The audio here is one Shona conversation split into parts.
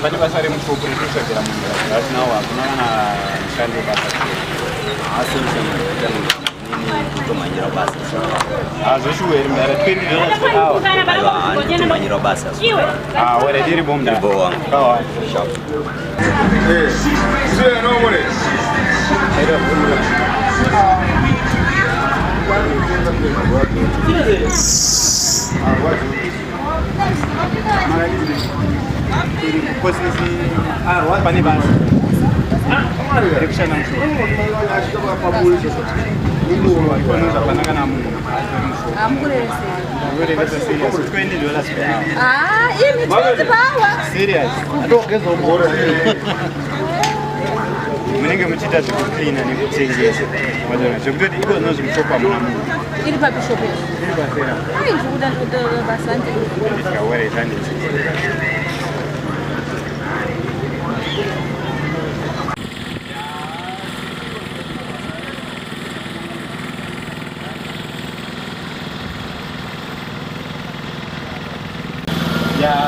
Pani basa remufuku rekutsvagira munhu ratinawo hakuna kana mushandi webasa asi kutomanyira basa hazvoshuweri mudara $20 kutomanyira basa were diri bomda pani basa rekushanda zvakanaka namunhu munenge muchiita zvekuklina nekutengesa zvekutoti ikozvino zvimuchopa muna munhu iri pabishopu iri pasera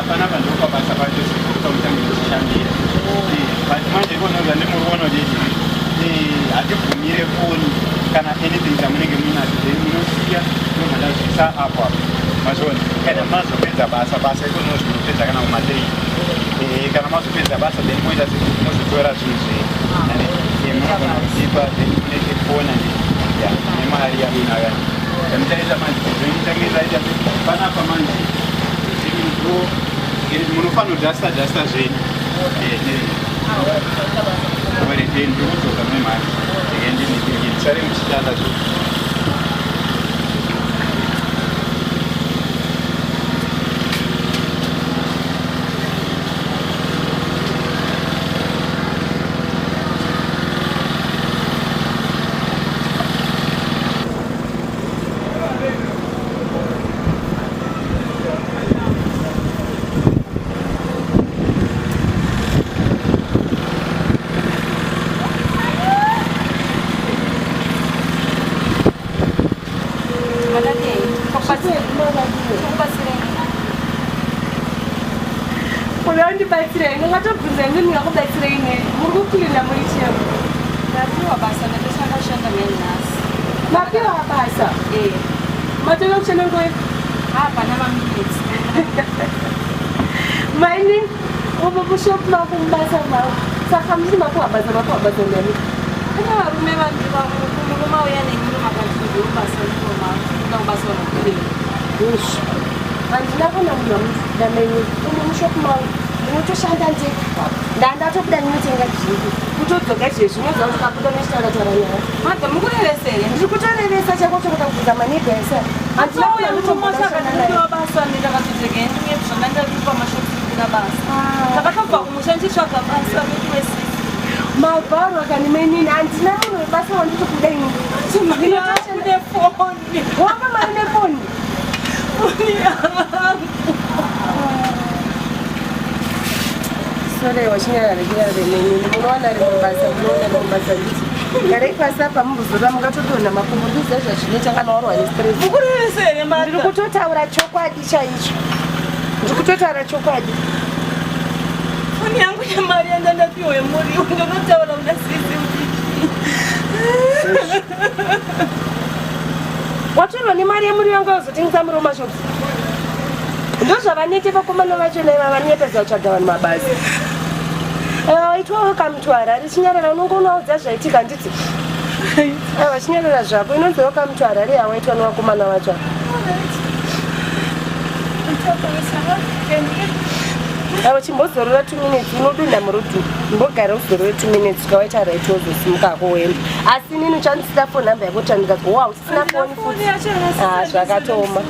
panapa ndipo pabasa pacho zvirikutamutanga kuchishandira but manje ikonoza ndimuruono dii hatibvumire foni kana anything chamunenge muinacho then munosiya nomhanda zvisa apo apo mazvona kana mazopedza basa ikonozo zvinopedza kana mumadei kana mazopedza basa then moita mozotora zvinhu zvenyu munogona kuzipa then munenge fona nemari yamunaka chamuchaita manje zvenitangiraita panapa manje munofanira kudhasta zvenyu ndikudzoka nemari ndisare muchitanda zvo ndibatsirei ndingatobvunza ini ndingakubatsirei nei muri kukulinda muichio ndapiwa basa ndatoshanda nenhasi mapiwa basa matona kushanda ngoi hapana maminitsi maini uvo mushopu mako mubasa mavo saka musi makuhabasa ndani kuna varume vangi murume auya nenyiro makatiubasa ndikomakuda kubasa wanakulinda handina kana munhu amuda menyu uno mushopu mavo unotoshanda nje ndandatobuda ndinotenga zvinhu kutodzoka izvezvi unoziva kuti kabuda nechitaratara nyaya madha mukurevesere ndiri kutorevesa chako chokuda kubvunza manega ese handinakuyamutomashakaiwa basa ndakatoteka ndinye zvanga ndaripa mashokusikira basa ndakatobva kumusha ndichitsvaga basa nekuwesisi mabharo akanimenini handina munhu webasa wanditokuda ini ndinotoshandefoni wapa mari nefoni foni yangu wachinyararekera remene munowana rimubasa nditi garei pasi apa mubuzora mungatotonha makumbo ndiziva zvazvinoita kana warwa nestress mukurevesere mari ndiri kutotaura chokwadi chaicho ndiri kutotaura chokwadi foni yangu yemari yandandapiwa yemuriwo ndonotaura una sisi watorwa nemari yemuriwo yanga wazotengesa muri womashops ndozvavanete vakomana vacho naiva vanetedza kutsvaga vanhu mabasa waitwawo kamutwara richinyarara unonge unoudza zvaitika nditi vachinyarara zvapo inonziwo kamutwara ri hawaitwa nevakomana vacho chimbozorora 2 minutes unodunda murutu mbogara uzorore 2 minutes ukawaita right wozosimuka ako wemba asi nini uchandisida foni namba yako tandikati wow usisina foni futi zvakatoma